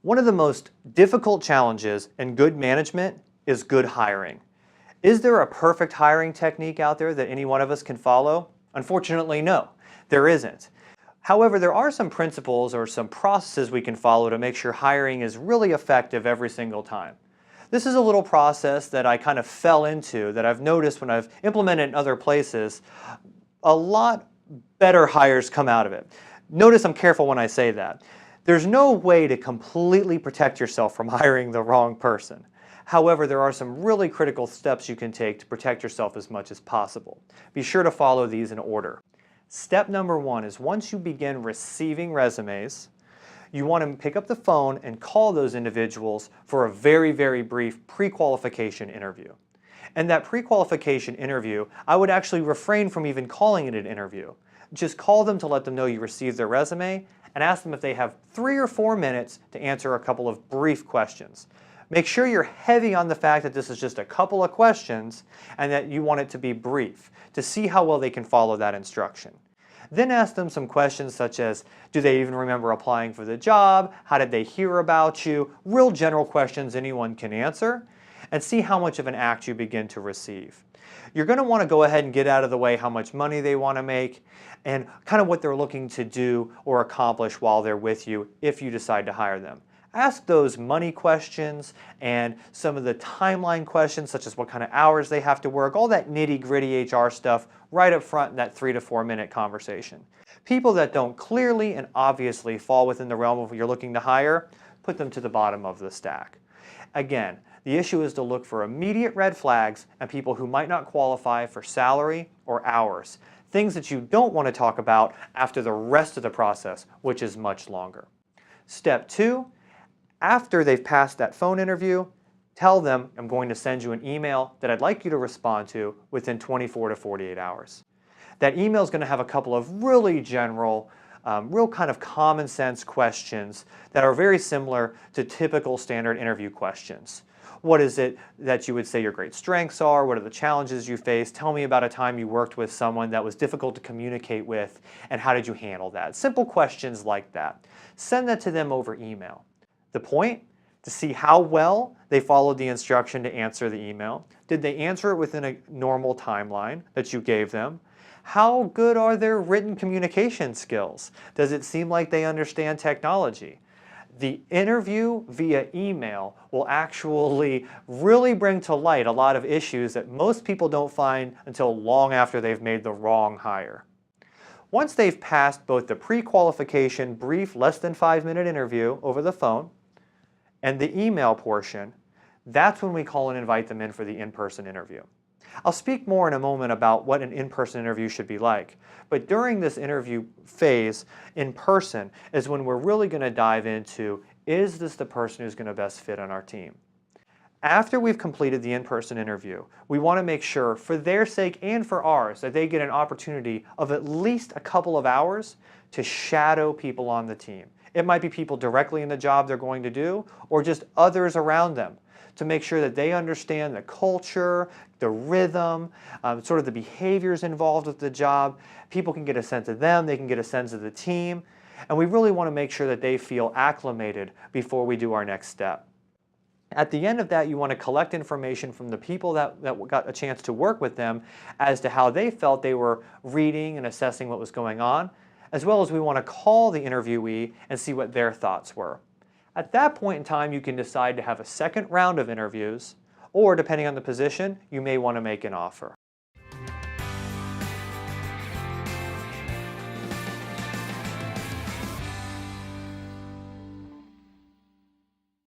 One of the most difficult challenges in good management is good hiring. Is there a perfect hiring technique out there that any one of us can follow? Unfortunately, no, there isn't. However, there are some principles or some processes we can follow to make sure hiring is really effective every single time. This is a little process that I kind of fell into that I've noticed when I've implemented in other places, a lot better hires come out of it. Notice I'm careful when I say that. There's no way to completely protect yourself from hiring the wrong person. However, there are some really critical steps you can take to protect yourself as much as possible. Be sure to follow these in order. Step number one is once you begin receiving resumes, you want to pick up the phone and call those individuals for a very, very brief pre-qualification interview. And that pre-qualification interview, I would actually refrain from even calling it an interview. Just call them to let them know you received their resume and ask them if they have 3 or 4 minutes to answer a couple of brief questions. Make sure you're heavy on the fact that this is just a couple of questions and that you want it to be brief to see how well they can follow that instruction. Then ask them some questions such as, do they even remember applying for the job? How did they hear about you? Real general questions anyone can answer, and see how much of an act you begin to receive. You're going to want to go ahead and get out of the way how much money they want to make and kind of what they're looking to do or accomplish while they're with you if you decide to hire them. Ask those money questions and some of the timeline questions such as what kind of hours they have to work, all that nitty-gritty HR stuff right up front in that 3 to 4 minute conversation. People that don't clearly and obviously fall within the realm of what you're looking to hire, put them to the bottom of the stack. Again, the issue is to look for immediate red flags and people who might not qualify for salary or hours. Things that you don't want to talk about after the rest of the process, which is much longer. Step 2, after they've passed that phone interview, tell them I'm going to send you an email that I'd like you to respond to within 24 to 48 hours. That email is going to have a couple of really general, real kind of common sense questions that are very similar to typical standard interview questions. What is it that you would say your great strengths are? What are the challenges you face? Tell me about a time you worked with someone that was difficult to communicate with, and how did you handle that? Simple questions like that. Send that to them over email. The point? To see how well they followed the instruction to answer the email. Did they answer it within a normal timeline that you gave them? How good are their written communication skills? Does it seem like they understand technology? The interview via email will actually really bring to light a lot of issues that most people don't find until long after they've made the wrong hire. Once they've passed both the pre-qualification brief less than 5-minute interview over the phone and the email portion, that's when we call and invite them in for the in-person interview. I'll speak more in a moment about what an in-person interview should be like, but during this interview phase, in person, is when we're really going to dive into, is this the person who's going to best fit on our team? After we've completed the in-person interview, we want to make sure, for their sake and for ours, that they get an opportunity of at least a couple of hours to shadow people on the team. It might be people directly in the job they're going to do, or just others around them, to make sure that they understand the culture, the rhythm, sort of the behaviors involved with the job. People can get a sense of them, they can get a sense of the team, and we really want to make sure that they feel acclimated before we do our next step. At the end of that, you want to collect information from the people that got a chance to work with them as to how they felt they were reading and assessing what was going on, as well as we want to call the interviewee and see what their thoughts were. At that point in time, you can decide to have a second round of interviews, or depending on the position, you may want to make an offer.